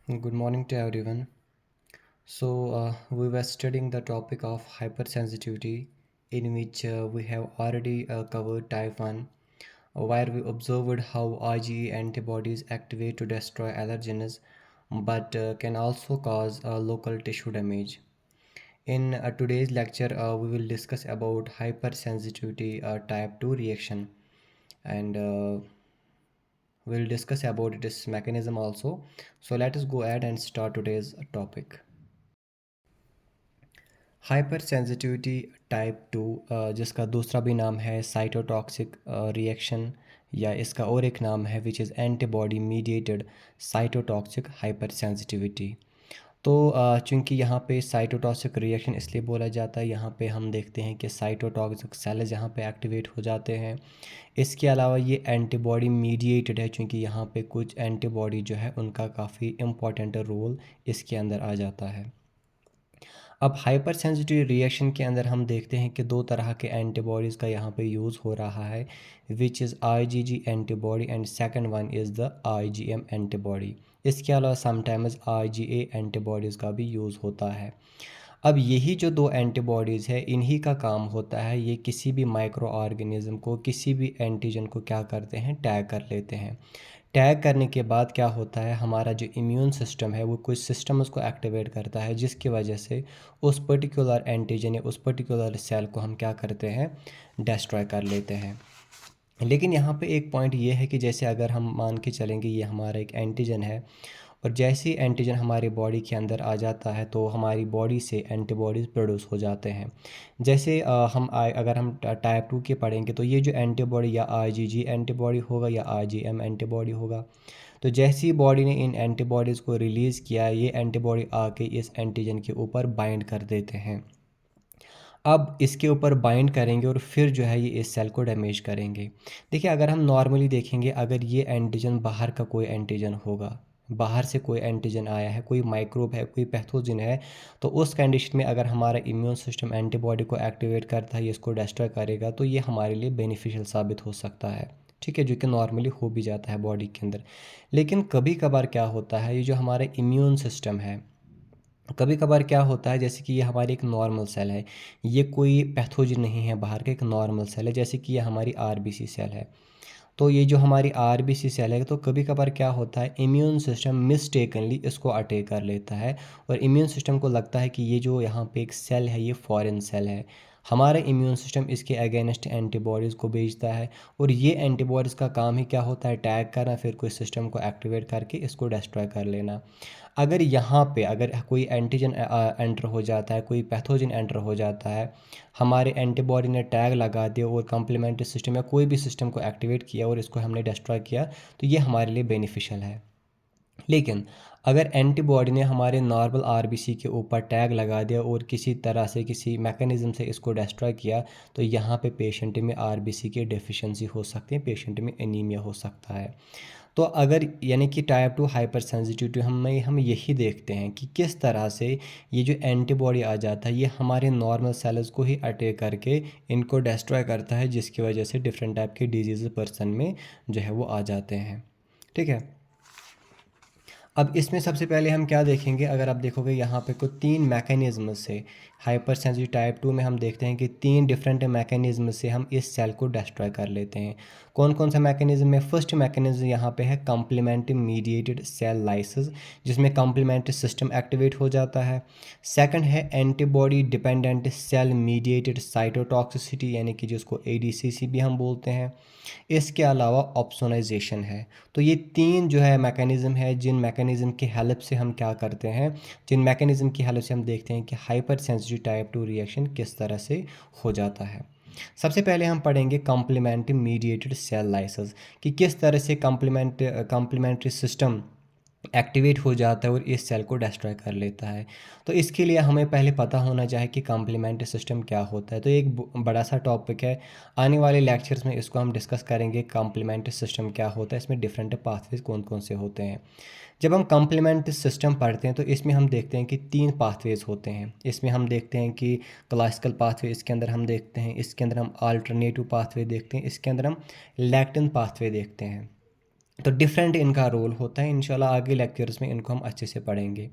Good morning to everyone. We were studying the topic of hypersensitivity, in which we have already covered type 1, where we observed how IgE antibodies activate to destroy allergens but can also cause local tissue damage. In today's lecture, we will discuss about hypersensitivity type 2 reaction and we'll discuss about its mechanism also. So let us go ahead and start today's topic. Hyper sensitivity type 2 जिसका दूसरा भी नाम है cytotoxic reaction या इसका और एक नाम है which is antibody mediated cytotoxic hyper sensitivity. तो चूंकि यहाँ पे साइटोटॉक्सिक रिएक्शन इसलिए बोला जाता है, यहाँ पे हम देखते हैं कि साइटोटॉक्सिक सेल्स यहाँ पे एक्टिवेट हो जाते हैं। इसके अलावा ये एंटीबॉडी मीडिएटेड है, चूंकि यहाँ पे कुछ एंटीबॉडी जो है उनका काफ़ी इम्पोर्टेंट रोल इसके अंदर आ जाता है। अब हाइपर सेंसिटिव रिएक्शन के अंदर हम देखते हैं कि दो तरह के एंटीबॉडीज़ का यहाँ पे यूज़ हो रहा है, which is IgG antibody and second one is the IgM antibody. इसके अलावा समटाइम्स आईजीए एंटीबॉडीज़ का भी यूज़ होता है। अब यही जो दो एंटीबॉडीज़ है, इन्हीं का काम होता है, ये किसी भी माइक्रो ऑर्गेनिज्म को, किसी भी एंटीजन को क्या करते हैं, टैग कर लेते हैं। टैग करने के बाद क्या होता है, हमारा जो इम्यून सिस्टम है वो कुछ सिस्टम उसको एक्टिवेट करता है, जिसकी वजह से उस पर्टिकुलर एंटीजन या उस पर्टिकुलर सेल को हम क्या करते हैं, डिस्ट्रॉय कर लेते हैं। लेकिन यहाँ पे एक पॉइंट ये है कि जैसे अगर हम मान के चलेंगे ये हमारा एक एंटीजन है, और जैसे ही एंटीजन हमारी बॉडी के अंदर आ जाता है तो हमारी बॉडी से एंटीबॉडीज़ प्रोड्यूस हो जाते हैं। जैसे अगर हम टाइप 2 के पढ़ेंगे तो ये जो एंटीबॉडी या आईजीजी एंटीबॉडी होगा या आईजीएम एंटीबॉडी होगा। तो जैसे ही बॉडी ने इन एंटीबॉडीज़ को रिलीज़ किया, ये एंटीबॉडी आके इस एंटीजन के ऊपर बाइंड कर देते हैं। अब इसके ऊपर बाइंड करेंगे और फिर जो है ये इस सेल को डैमेज करेंगे। देखिए, अगर हम नॉर्मली देखेंगे, अगर ये एंटीजन बाहर का कोई एंटीजन होगा, बाहर से कोई एंटीजन आया है, कोई माइक्रोब है, कोई पैथोजन है, तो उस कंडीशन में अगर हमारा इम्यून सिस्टम एंटीबॉडी को एक्टिवेट करता है, ये इसको डिस्ट्रॉय करेगा, तो ये हमारे लिए बेनिफिशियल साबित हो सकता है। ठीक है, जो कि नॉर्मली हो भी जाता है बॉडी के अंदर। लेकिन कभी कभार क्या होता है, ये जो हमारा इम्यून सिस्टम है, कभी कभार क्या होता है, जैसे कि ये हमारी एक नॉर्मल सेल है, ये कोई पैथोजन नहीं है बाहर का, एक नॉर्मल सेल है, जैसे कि ये हमारी आरबीसी सेल है। तो ये जो हमारी आरबीसी सेल है, तो कभी कभार क्या होता है, इम्यून सिस्टम मिस्टेकनली इसको अटैक कर लेता है और इम्यून सिस्टम को लगता है कि ये जो यहाँ पे एक सेल है ये फॉरेन सेल है। हमारा इम्यून सिस्टम इसके अगेंस्ट एंटीबॉडीज़ को भेजता है, और ये एंटीबॉडीज़ का काम ही क्या होता है, टैग करना, फिर कोई सिस्टम को एक्टिवेट करके इसको डिस्ट्रॉय कर लेना। अगर यहाँ पे अगर कोई एंटीजन एंटर हो जाता है, कोई पैथोजन एंटर हो जाता है, हमारे एंटीबॉडी ने टैग लगा दिया और कम्प्लीमेंट्री सिस्टम या कोई भी सिस्टम को एक्टिवेट किया और इसको हमने डिस्ट्रॉय किया, तो ये हमारे लिए बेनिफिशियल है। लेकिन अगर एंटीबॉडी ने हमारे नॉर्मल आरबीसी के ऊपर टैग लगा दिया और किसी तरह से, किसी मैकेनिज़्म से इसको डिस्ट्रॉय किया, तो यहाँ पे पेशेंट में आरबीसी की डेफिशिएंसी हो सकती है, पेशेंट में एनीमिया हो सकता है। तो अगर यानी कि टाइप 2 हाइपर सेंसिटिविटी हम यही देखते हैं कि किस तरह से ये जो एंटीबॉडी आ जाता है, ये हमारे नॉर्मल सेल्स को ही अटैक करके इनको डिस्ट्रॉय करता है, जिसकी वजह से डिफरेंट टाइप के डिजीज़ पर्सन में जो है वो आ जाते हैं। ठीक है, अब इसमें सबसे पहले हम क्या देखेंगे, अगर आप देखोगे यहाँ पे कुछ तीन मैकेनिज़्म से हाइपर सेंसिटिव टाइप 2 में हम देखते हैं कि तीन डिफरेंट मैकेनिज़्म से हम इस सेल को डिस्ट्रॉय कर लेते हैं। कौन कौन सा मैकेनिज़्म है? फर्स्ट मैकेनिज़्म यहाँ पे है कॉम्प्लीमेंट्री मीडिएटेड सेल लाइसिस, जिसमें कॉम्प्लीमेंट्री सिस्टम एक्टिवेट हो जाता है। सेकंड है antibody dependent cell mediated cytotoxicity, यानी कि जिसको एडीसीसी भी हम बोलते हैं। इसके अलावा ऑप्सोनाइजेशन है। तो ये तीन जो है मैकेनिज़्म है, जिन मैकेनिज़्म की हेल्प से हम क्या करते हैं, जिन मैकेनिज़्म की हेल्प से हम देखते हैं कि हाइपर सेंसिटिव टाइप 2 रिएक्शन किस तरह से हो जाता है। सबसे पहले हम पढ़ेंगे कॉम्प्लीमेंट्री मीडिएटेड सेल लाइसिस, कि किस तरह से कॉम्प्लीमेंट्री सिस्टम एक्टिवेट हो जाता है और इस सेल को डिस्ट्रॉय कर लेता है। तो इसके लिए हमें पहले पता होना चाहिए कि कॉम्प्लीमेंट्री सिस्टम क्या होता है। तो एक बड़ा सा टॉपिक है, आने वाले लेक्चर्स में इसको हम डिस्कस करेंगे, कॉम्प्लीमेंट्री सिस्टम क्या होता है, इसमें डिफरेंट पाथवेज कौन कौन से होते हैं। जब हम कॉम्प्लीमेंट्री सिस्टम पढ़ते हैं तो इसमें हम देखते हैं कि तीन पाथवेज होते हैं। इसमें हम देखते हैं कि क्लासिकल पाथवे, इसके अंदर हम देखते हैं, इसके अंदर हम अल्टरनेटिव पाथवे देखते हैं, इसके अंदर हम लैक्टिन पाथवे देखते हैं। तो डिफरेंट इनका रोल होता है। इंशाल्लाह आगे लेक्चर्स में इनको हम अच्छे से पढ़ेंगे।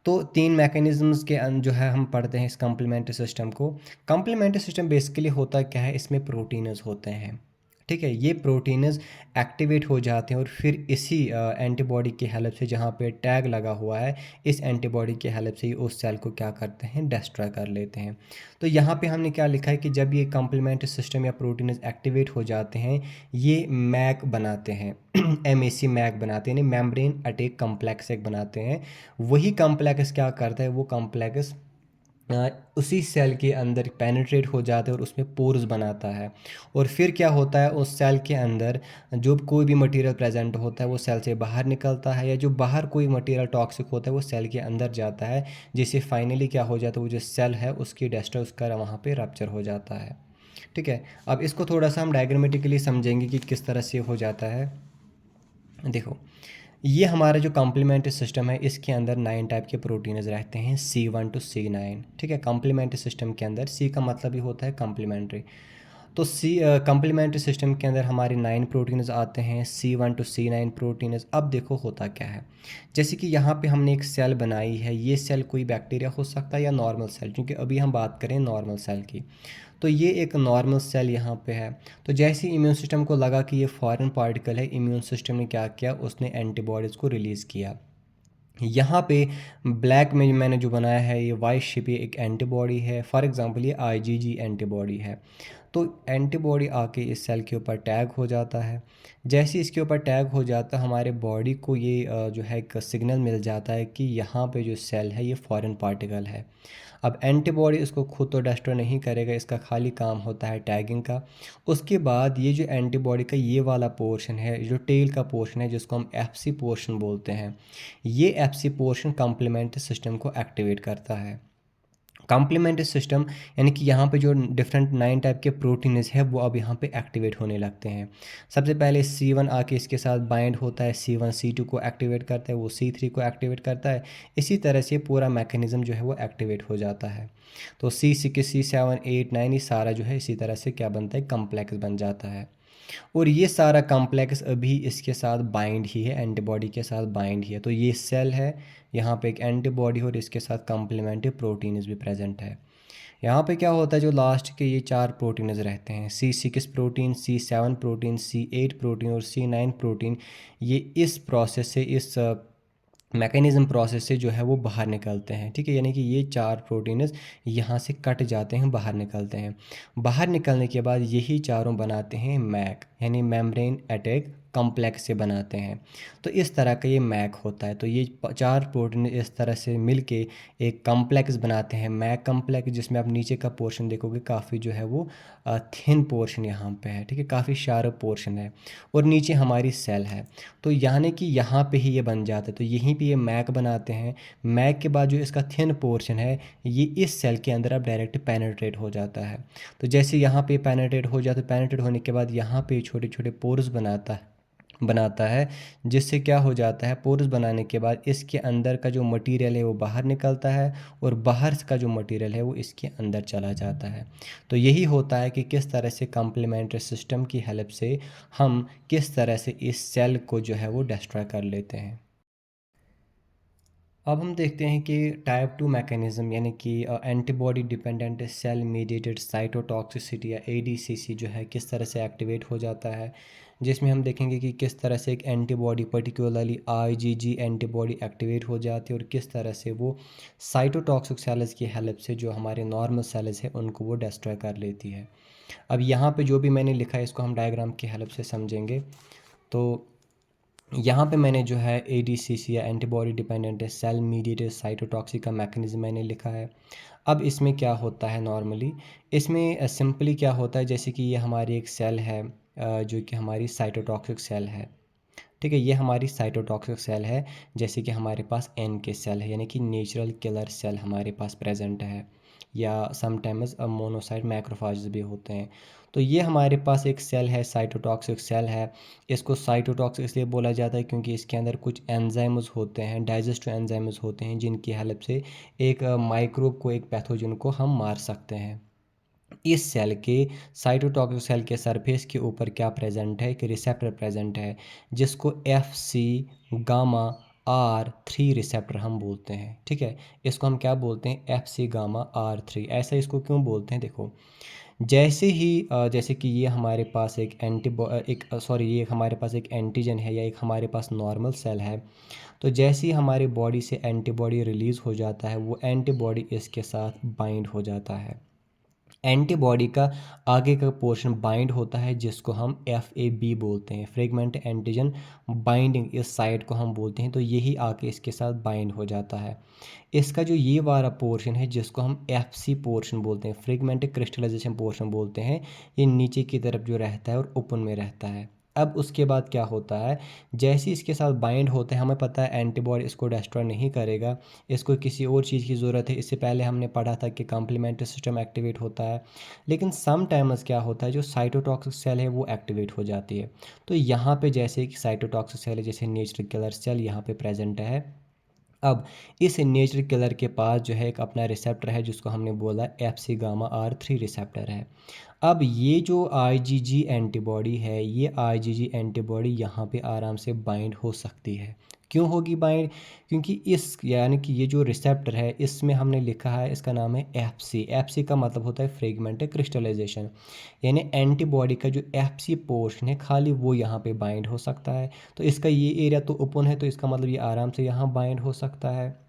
तो 3 मैकेनिज़्म्स के जो है हम पढ़ते हैं इस कॉम्प्लीमेंट्री सिस्टम को। कॉम्प्लीमेंट्री सिस्टम बेसिकली होता क्या है, इसमें प्रोटीनस होते हैं, ठीक है? ये प्रोटीनस एक्टिवेट हो जाते हैं और फिर इसी एंटीबॉडी की हेल्प से, जहाँ पे टैग लगा हुआ है, इस एंटीबॉडी की हेल्प से ही उस सेल को क्या करते हैं, डिस्ट्रॉय कर लेते हैं। तो यहाँ पे हमने क्या लिखा है कि जब ये कॉम्प्लीमेंट्री सिस्टम या प्रोटीनस एक्टिवेट हो जाते हैं, ये मैक बनाते हैं एमएसी मैक बनाते हैं, यानी मेम्ब्रेन अटैक कॉम्प्लेक्स एक बनाते हैं। वही कॉम्प्लेक्स क्या करता है, वो कॉम्प्लेक्स उसी सेल के अंदर पेनिट्रेट हो जाता है और उसमें पोर्स बनाता है। और फिर क्या होता है, उस सेल के अंदर जो कोई भी मटेरियल प्रेजेंट होता है वो सेल से बाहर निकलता है, या जो बाहर कोई मटेरियल टॉक्सिक होता है वो सेल के अंदर जाता है, जिससे फाइनली क्या हो जाता है, वो जो सेल है उसकी डेस्ट्रॉय, उसका वहाँ पे रप्चर हो जाता है। ठीक है, अब इसको थोड़ा सा हम डायग्रामेटिकली समझेंगे कि किस तरह से हो जाता है। देखो, ये हमारा जो कॉम्प्लीमेंट्री सिस्टम है, इसके अंदर 9 टाइप के प्रोटीन्स रहते हैं, C1 to C9। ठीक है, कॉम्प्लीमेंट्री सिस्टम के अंदर C का मतलब ही होता है कॉम्प्लीमेंट्री। तो कॉम्प्लीमेंट्री सिस्टम के अंदर हमारे 9 प्रोटीन्स आते हैं, C1 to C9 प्रोटीन्स। अब देखो होता क्या है, जैसे कि यहाँ पे हमने एक सेल बनाई है, ये सेल कोई बैक्टीरिया हो सकता है या नॉर्मल सेल, क्योंकि अभी हम बात करें नॉर्मल सेल की। तो ये एक नॉर्मल सेल यहाँ पे है। तो जैसे ही इम्यून सिस्टम को लगा कि ये फॉरेन पार्टिकल है, इम्यून सिस्टम ने क्या किया, उसने एंटीबॉडीज़ को रिलीज़ किया। यहाँ पे ब्लैक में मैंने जो बनाया है, ये वाइट शेप, ये एक एंटीबॉडी है। फॉर एग्जांपल ये आईजीजी एंटीबॉडी है। तो एंटीबॉडी आके इस सेल के ऊपर टैग हो जाता है। जैसे इसके ऊपर टैग हो जाता है, हमारे बॉडी को ये जो है एक सिग्नल मिल जाता है कि यहाँ पे जो सेल है ये फॉरेन पार्टिकल है। अब एंटीबॉडी इसको खुद तो डिस्ट्रॉय नहीं करेगा, इसका खाली काम होता है टैगिंग का। उसके बाद ये जो एंटीबॉडी का ये वाला पोर्शन है, जो टेल का पोर्शन है, जिसको हम एफसी पोर्शन बोलते हैं, ये एफसी पोर्शन कॉम्प्लीमेंट्री सिस्टम को एक्टिवेट करता है। कॉम्प्लीमेंट्री सिस्टम यानी कि यहाँ पे जो डिफरेंट 9 टाइप के प्रोटीन्स है वो अब यहाँ पे एक्टिवेट होने लगते हैं। सबसे पहले C1 आके इसके साथ बाइंड होता है, C1 C2 को एक्टिवेट करता है, वो C3 को एक्टिवेट करता है। इसी तरह से पूरा मैकेनिज़्म जो है वो एक्टिवेट हो जाता है। तो C6 C7 8 9 ये सारा जो है इसी तरह से क्या बनता है, कम्प्लेक्स बन जाता है। और ये सारा कॉम्प्लेक्स अभी इसके साथ बाइंड ही है, एंटीबॉडी के साथ बाइंड ही है। तो ये सेल है, यहाँ पे एक एंटीबॉडी और इसके साथ कॉम्प्लीमेंट्री प्रोटीन्स भी प्रेजेंट है। यहाँ पे क्या होता है, जो लास्ट के ये 4 प्रोटीन्स रहते हैं, C6 protein, C7 protein, C8 protein और C9 प्रोटीन, ये इस प्रोसेस से, इस मैकेनिज़्म प्रोसेस से जो है वो बाहर निकलते हैं। ठीक है, यानी कि ये 4 प्रोटीन्स यहाँ से कट जाते हैं, बाहर निकलते हैं। बाहर निकलने के बाद यही चारों बनाते हैं मैक, यानी मेम्ब्रेन अटैक कॉम्प्लेक्स से बनाते हैं। तो इस तरह का ये मैक होता है। तो ये 4 प्रोटीन इस तरह से मिलके एक कॉम्प्लेक्स बनाते हैं, मैक कॉम्प्लेक्स, जिसमें आप नीचे का पोर्शन देखोगे काफ़ी जो है वो थिन पोर्शन यहाँ पे है। ठीक है, काफ़ी शार्प पोर्शन है और नीचे हमारी सेल है। तो यानी कि यहाँ पे ही ये बन जाता है। तो यहीं पे ये मैक बनाते हैं। मैक के बाद जो इसका थिन पोर्शन है, ये इस सेल के अंदर अब डायरेक्ट पेनिट्रेट हो जाता है। तो जैसे यहाँ पे पेनिट्रेट हो जाता है, पेनिट्रेट होने के बाद यहाँ पे छोटे छोटे पोर्स बनाता है, जिससे क्या हो जाता है, पोर्स बनाने के बाद इसके अंदर का जो मटेरियल है वो बाहर निकलता है और बाहर का जो मटेरियल है वो इसके अंदर चला जाता है। तो यही होता है कि किस तरह से कॉम्प्लीमेंट्री सिस्टम की हेल्प से हम किस तरह से इस सेल को जो है वो डिस्ट्रॉय कर लेते हैं। अब हम देखते हैं कि टाइप 2 मैकेनिज़्म, यानी कि antibody dependent cell mediated cytotoxicity या एडीसीसी जो है किस तरह से एक्टिवेट हो जाता है, जिसमें हम देखेंगे कि किस तरह से एक antibody, particularly IgG antibody activate हो जाती है और किस तरह से वो साइटोटॉक्सिक सेल्स की हेल्प से जो हमारे नॉर्मल सेल्स हैं उनको वो डिस्ट्रॉय कर लेती है। अब यहाँ पे जो भी मैंने लिखा है इसको हम डायग्राम की हेल्प से समझेंगे। तो यहाँ पे मैंने जो है एडीसीसी या antibody dependent cell mediated cytotoxic का मैकेनिज्म मैंने लिखा है। अब इसमें क्या होता है नॉर्मली, इसमें सिंपली क्या होता है, जैसे कि ये हमारी एक सेल है, जो कि हमारी साइटोटॉक्सिक सेल है। ठीक है, ये हमारी साइटोटॉक्सिक सेल है। जैसे कि हमारे पास एन के सेल है, यानी कि नेचुरल किलर सेल हमारे पास प्रेजेंट है, या समटाइम्स मोनोसाइट मैक्रोफाजेस भी होते हैं। तो ये हमारे पास एक सेल है, साइटोटॉक्सिक सेल है। इसको साइटोटॉक्सिक इसलिए बोला जाता है क्योंकि इसके अंदर कुछ एंजाइम्स होते हैं, डाइजेस्टिव एंजाइम्स होते हैं, जिनकी हेल्प से एक माइक्रोब को, एक पैथोजन को हम मार सकते हैं। इस सेल के साइटोटॉक्सिक सेल के सरफेस के ऊपर क्या प्रेजेंट है, एक रिसेप्टर प्रेजेंट है जिसको F C gamma R3 receptor हम बोलते हैं। ठीक है, इसको हम क्या बोलते हैं, एफ सी गामा R3। ऐसा इसको क्यों बोलते हैं, देखो जैसे ही जैसे कि ये हमारे पास एक ये हमारे पास एक एंटीजन है या एक हमारे पास नॉर्मल सेल है। तो जैसे ही हमारी बॉडी से एंटीबॉडी रिलीज़ हो जाता है, वो एंटीबॉडी इसके साथ बाइंड हो जाता है। एंटीबॉडी का आगे का पोर्शन बाइंड होता है जिसको हम FAB बोलते हैं, फ्रेगमेंट एंटीजन बाइंडिंग। इस साइट को हम बोलते हैं, तो यही आके इसके साथ बाइंड हो जाता है। इसका जो ये वाला पोर्शन है जिसको हम FC पोर्शन बोलते हैं, फ्रेगमेंट क्रिस्टलाइजेशन पोर्शन बोलते हैं, ये नीचे की तरफ जो रहता है और ओपन में रहता है। अब उसके बाद क्या होता है, जैसे ही इसके साथ बाइंड होते हैं, हमें पता है एंटीबॉडी इसको डिस्ट्रॉय नहीं करेगा, इसको किसी और चीज़ की ज़रूरत है। इससे पहले हमने पढ़ा था कि कॉम्प्लीमेंट्री सिस्टम एक्टिवेट होता है, लेकिन सम टाइम्स क्या होता है, जो साइटोटॉक्सिक सेल है वो एक्टिवेट हो जाती है। तो यहाँ पे जैसे कि साइटोटॉक्सिक सेल है, जैसे नेचुरल किलर सेल यहाँ पे प्रेजेंट है। अब इस नेचुरल किलर के पास जो है एक अपना रिसेप्टर है जिसको हमने बोला FC गामा R3 रिसेप्टर है। अब ये जो IgG एंटीबॉडी है, ये IgG एंटीबॉडी यहाँ पे आराम से बाइंड हो सकती है। क्यों होगी बाइंड, क्योंकि इस यानी कि ये जो रिसेप्टर है इसमें हमने लिखा है, इसका नाम है FC का मतलब होता है फ्रेगमेंट क्रिस्टलाइजेशन, यानी एंटीबॉडी का जो FC पोर्शन है खाली वो यहाँ पे बाइंड हो सकता है। तो इसका ये एरिया तो ओपन है, तो इसका मतलब ये आराम से यहाँ बाइंड हो सकता है।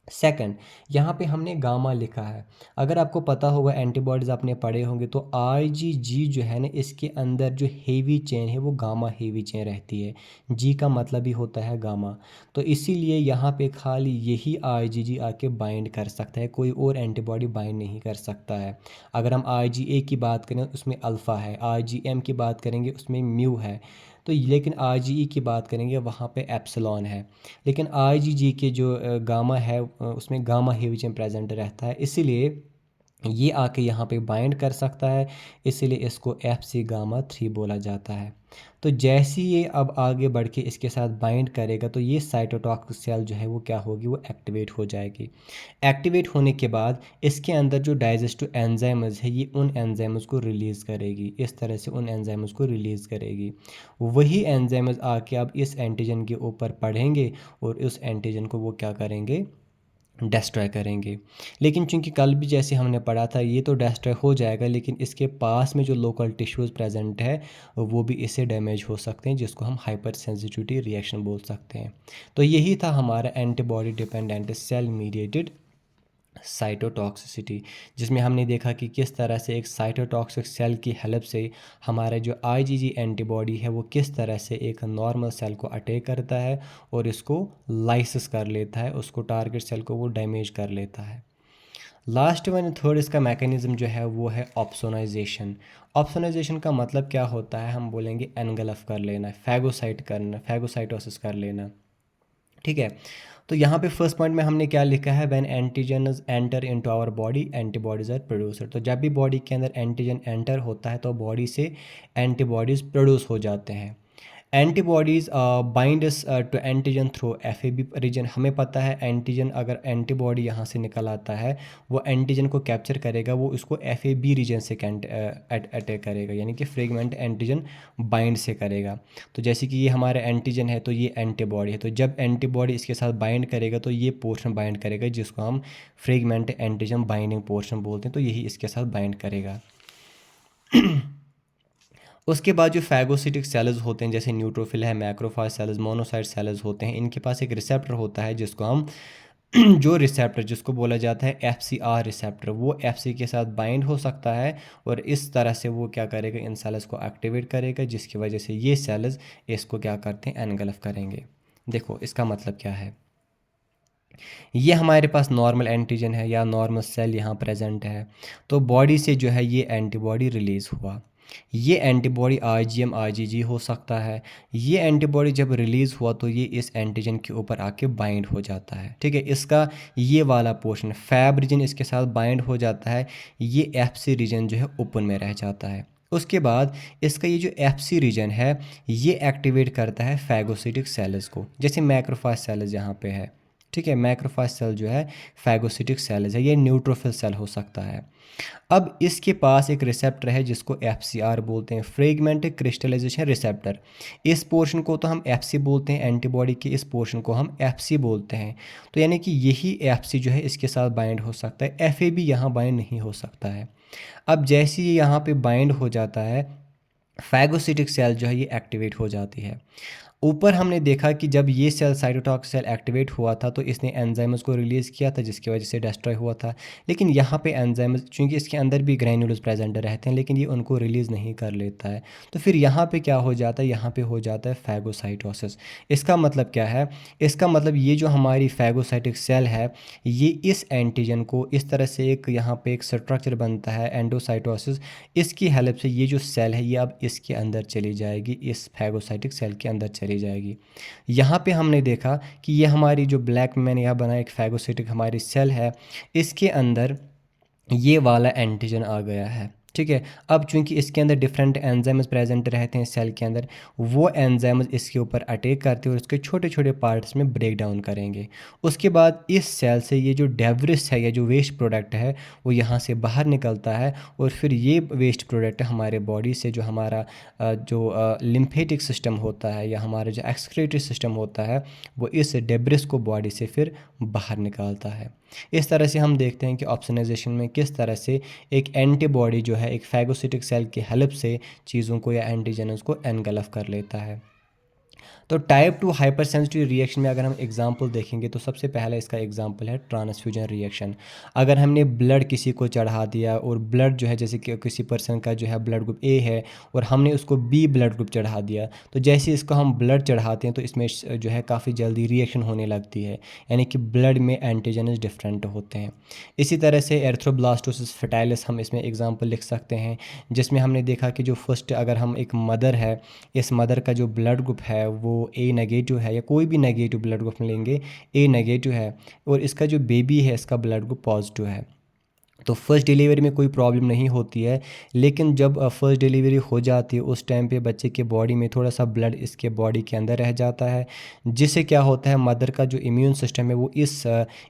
सेकंड, यहाँ पे हमने गामा लिखा है। अगर आपको पता होगा, एंटीबॉडीज़ आपने पढ़े होंगे, तो IgG जो है ना, इसके अंदर जो हेवी चेन है वो गामा हेवी चेन रहती है। जी का मतलब ही होता है गामा। तो इसीलिए यहाँ पे खाली यही IgG आके बाइंड कर सकता है, कोई और एंटीबॉडी बाइंड नहीं कर सकता है। अगर हम IgA की बात करें उसमें अल्फ़ा है, IgM की बात करेंगे उसमें म्यू है, तो लेकिन IgE की बात करेंगे वहाँ पे एप्सिलॉन है। लेकिन IgG के जो गामा है उसमें गामा हेवी चेन प्रेजेंट रहता है, इसीलिए ये आके यहाँ पे बाइंड कर सकता है, इसीलिए इसको FC गामा 3 बोला जाता है। तो जैसे ही ये अब आगे बढ़ के इसके साथ बाइंड करेगा, तो ये साइटोटॉक्सिक सेल जो है वो क्या होगी, वो एक्टिवेट हो जाएगी। एक्टिवेट होने के बाद इसके अंदर जो डाइजेस्टिव एंजाइम्स है, ये उन एंजाइम्स को रिलीज़ करेगी, इस तरह से उन एंजाइम्स को रिलीज़ करेगी। वही एंजाइम्स आके अब इस एंटीजन के ऊपर पढ़ेंगे और उस एंटीजन को वो क्या करेंगे, डिस्ट्रॉय करेंगे। लेकिन चूंकि कल भी जैसे हमने पढ़ा था, ये तो डिस्ट्रॉय हो जाएगा, लेकिन इसके पास में जो लोकल टिश्यूज़ प्रेजेंट है वो भी इससे डैमेज हो सकते हैं, जिसको हम हाइपर सेंसिटिविटी रिएक्शन बोल सकते हैं। तो यही था हमारा antibody dependent cell mediated cytotoxicity, जिसमें हमने देखा कि किस तरह से एक साइटोटॉक्सिक सेल की हेल्प से हमारा जो IgG एंटीबॉडी है वो किस तरह से एक नॉर्मल सेल को अटैक करता है और इसको लाइसिस कर लेता है, उसको टारगेट सेल को वो डैमेज कर लेता है। लास्ट वन थर्ड इसका मैकेनिज्म जो है वो है ऑप्सोनाइजेशन। ऑप्सोनाइजेशन का मतलब क्या होता है, हम बोलेंगे एनगल्फ कर लेना, फैगोसाइट करना, फैगोसाइटोसिस कर लेना। ठीक है, तो यहाँ पे फर्स्ट पॉइंट में हमने क्या लिखा है, when antigen enter into our body antibodies are producer. तो जब भी बॉडी के अंदर एंटीजन एंटर होता है तो बॉडी से एंटीबॉडीज़ प्रोड्यूस हो जाते हैं। Antibodies binds to antigen through FAB region. हमें पता है एंटीजन, अगर एंटीबॉडी यहाँ से निकल आता है वो एंटीजन को कैप्चर करेगा, वो इसको FAB रीजन से अटैक करेगा, यानी कि फ्रेगमेंट एंटीजन बाइंड से करेगा। तो जैसे कि ये हमारा एंटीजन है तो ये एंटीबॉडी है, तो जब एंटीबॉडी इसके साथ बाइंड करेगा तो ये पोर्शन बाइंड करेगा जिसको हम फ्रेगमेंट एंटीजन बाइंडिंग पोर्शन बोलते हैं, तो यही इसके साथ बाइंड करेगा। उसके बाद जो फैगोसिटिक सेल्स होते हैं, जैसे न्यूट्रोफिल है, मैक्रोफाज सेल्स, मोनोसाइट सेल्स होते हैं, इनके पास एक रिसेप्टर होता है जिसको हम जो रिसेप्टर जिसको बोला जाता है FCR रिसेप्टर, वो FC के साथ बाइंड हो सकता है और इस तरह से वो क्या करेगा, इन सेल्स को एक्टिवेट करेगा, जिसकी वजह से ये सेल्स इसको क्या करते हैं, एनगल्फ करेंगे। देखो इसका मतलब क्या है, ये हमारे पास नॉर्मल एंटीजन है या नॉर्मल सेल यहाँ प्रेजेंट है, तो बॉडी से जो है ये एंटीबॉडी रिलीज़ हुआ। ये एंटीबॉडी IgM IgG हो सकता है। ये एंटीबॉडी जब रिलीज़ हुआ तो ये इस एंटीजन के ऊपर आके बाइंड हो जाता है। ठीक है, इसका ये वाला पोर्शन फैब रीजन इसके साथ बाइंड हो जाता है, ये FC रीजन जो है ओपन में रह जाता है। उसके बाद इसका ये जो FC रीजन है ये एक्टिवेट करता है फैगोसिटिक सेल्स को, जैसे मैक्रोफाज सेल्स यहाँ पे है। ठीक है। मैक्रोफेज सेल जो है फैगोसिटिक सेल है, ये न्यूट्रोफिल सेल हो सकता है। अब इसके पास एक रिसेप्टर है जिसको FCR बोलते हैं, फ्रेगमेंटेड क्रिस्टलाइजेशन रिसेप्टर। इस पोर्शन को तो हम FC बोलते हैं, एंटीबॉडी के इस पोर्शन को हम FC बोलते हैं। तो यानी कि यही FC जो है इसके साथ बाइंड हो सकता है, FA भी यहाँ बाइंड नहीं हो सकता है। अब जैसे ही यहाँ पे बाइंड हो जाता है, फैगोसिटिक सेल जो है ये एक्टिवेट हो जाती है। ऊपर हमने देखा कि जब ये सेल साइटोटॉक्सिक सेल एक्टिवेट हुआ था तो इसने एंजाइम्स को रिलीज़ किया था जिसकी वजह से डिस्ट्रॉय हुआ था। लेकिन यहाँ पे एंजाइम्स, चूँकि इसके अंदर भी ग्रैन्युल्स प्रेजेंट रहते हैं लेकिन ये उनको रिलीज़ नहीं कर लेता है, तो फिर यहाँ पे क्या हो जाता है, यहाँ पे हो जाता है फैगोसाइटोसिस। इसका मतलब क्या है, इसका मतलब ये जो हमारी फैगोसाइटिक सेल है ये इस एंटीजन को इस तरह से एक यहाँ पे एक स्ट्रक्चर बनता है एंडोसाइटोसिस, इसकी हेल्प से ये जो सेल है ये अब इसके अंदर चली जाएगी, इस फैगोसाइटिक सेल के अंदर चली जाएगी। यहाँ पे हमने देखा कि ये हमारी जो ब्लैक में मैंने यहाँ बनाया एक फैगोसिटिक हमारी सेल है, इसके अंदर ये वाला एंटीजन आ गया है। ठीक है। अब चूंकि इसके अंदर डिफरेंट एंजाइम्स प्रेजेंट रहते हैं सेल के अंदर, वो एंजाइम्स इसके ऊपर अटैक करते हैं और उसके छोटे छोटे पार्ट्स में ब्रेक डाउन करेंगे। उसके बाद इस सेल से ये जो डेब्रिस है या जो वेस्ट प्रोडक्ट है वो यहाँ से बाहर निकलता है और फिर ये वेस्ट प्रोडक्ट हमारे बॉडी से जो हमारा जो लिम्फेटिक सिस्टम होता है या हमारा जो एक्सक्रीटरी सिस्टम होता है वो इस डेब्रिस को बॉडी से फिर बाहर निकालता है। इस तरह से हम देखते हैं कि ऑप्सोनाइजेशन में किस तरह से एक एंटीबॉडी जो है एक फैगोसिटिक सेल की हेल्प से चीज़ों को या एंटीजन्स को एनगल्फ कर लेता है। तो टाइप 2 हाइपर सेंसिटिव रिएक्शन में अगर हम एग्जांपल देखेंगे तो सबसे पहला इसका एग्जांपल है ट्रांसफ्यूजन रिएक्शन। अगर हमने ब्लड किसी को चढ़ा दिया और ब्लड जो है जैसे कि किसी पर्सन का जो है ब्लड ग्रुप ए है और हमने उसको बी ब्लड ग्रुप चढ़ा दिया, तो जैसे इसको हम ब्लड चढ़ाते हैं तो इसमें जो है काफ़ी जल्दी रिएक्शन होने लगती है, यानी कि ब्लड में एंटीजन्स डिफरेंट होते हैं। इसी तरह से एर्थ्रोब्लास्टोसिस फर्टाइलिस हम इसमें एग्जाम्पल लिख सकते हैं, जिसमें हमने देखा कि जो फर्स्ट अगर हम एक मदर है, इस मदर का जो ब्लड ग्रुप है वो ए नेगेटिव है या कोई भी नेगेटिव ब्लड ग्रुप लेंगे, ए नेगेटिव है और इसका जो बेबी है इसका ब्लड ग्रुप पॉजिटिव है, तो फर्स्ट डिलीवरी में कोई प्रॉब्लम नहीं होती है। लेकिन जब फर्स्ट डिलीवरी हो जाती है उस टाइम पे बच्चे के बॉडी में थोड़ा सा ब्लड इसके बॉडी के अंदर रह जाता है, जिससे क्या होता है मदर का जो इम्यून सिस्टम है वो इस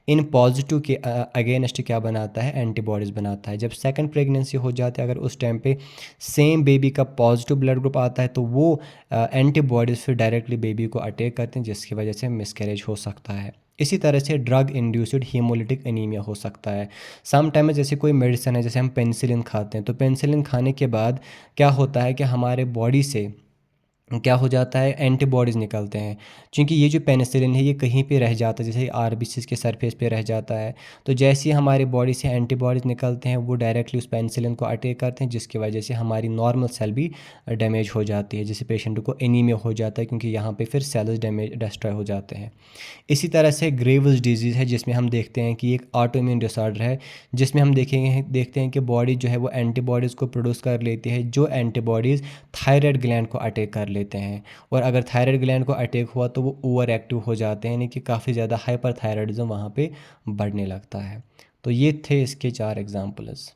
इन पॉजिटिव के अगेंस्ट क्या बनाता है, एंटीबॉडीज़ बनाता है। जब सेकंड प्रेगनेंसी हो जाती है अगर उस टाइम पे सेम बेबी का पॉजिटिव ब्लड ग्रुप आता है तो वो एंटीबॉडीज़ फिर डायरेक्टली बेबी को अटैक करते हैं जिसकी वजह से मिसकैरेज हो सकता है। इसी तरह से ड्रग इंड्यूस्ड हीमोलिटिक एनीमिया हो सकता है। सम टाइम में जैसे कोई मेडिसिन है, जैसे हम पेनिसिलिन खाते हैं तो पेनिसिलिन खाने के बाद क्या होता है कि हमारे बॉडी से क्या हो जाता है, एंटीबॉडीज़ निकलते हैं। क्योंकि ये जो पेनिसिलिन है ये कहीं पे रह जाता है, जैसे आरबीसीज़ के सरफेस पे रह जाता है, तो जैसे ही हमारी बॉडी से एंटीबॉडीज़ निकलते हैं वो डायरेक्टली उस पेनिसिलिन को अटैक करते हैं जिसकी वजह से हमारी नॉर्मल सेल भी डैमेज हो जाती है, जिससे पेशेंट को एनीमिया हो जाता है क्योंकि यहाँ पे फिर सेल्स डैमेज डिस्ट्रॉय हो जाते हैं। इसी तरह से ग्रेव्स डिजीज़ है जिसमें हम देखते हैं कि एक ऑटोइम्यून डिसऑर्डर है जिसमें हम देखते हैं कि बॉडी जो है वो एंटीबॉडीज़ को प्रोड्यूस कर लेती है, जो एंटीबॉडीज़ थायराइड ग्लैंड को अटैक कर लेते हैं, और अगर थायराइड ग्लैंड को अटैक हुआ तो वो ओवर एक्टिव हो जाते हैं, यानी कि काफ़ी ज़्यादा हाइपर थायराइडिज्म वहाँ पे बढ़ने लगता है। तो ये थे इसके 4 एग्जाम्पल्स।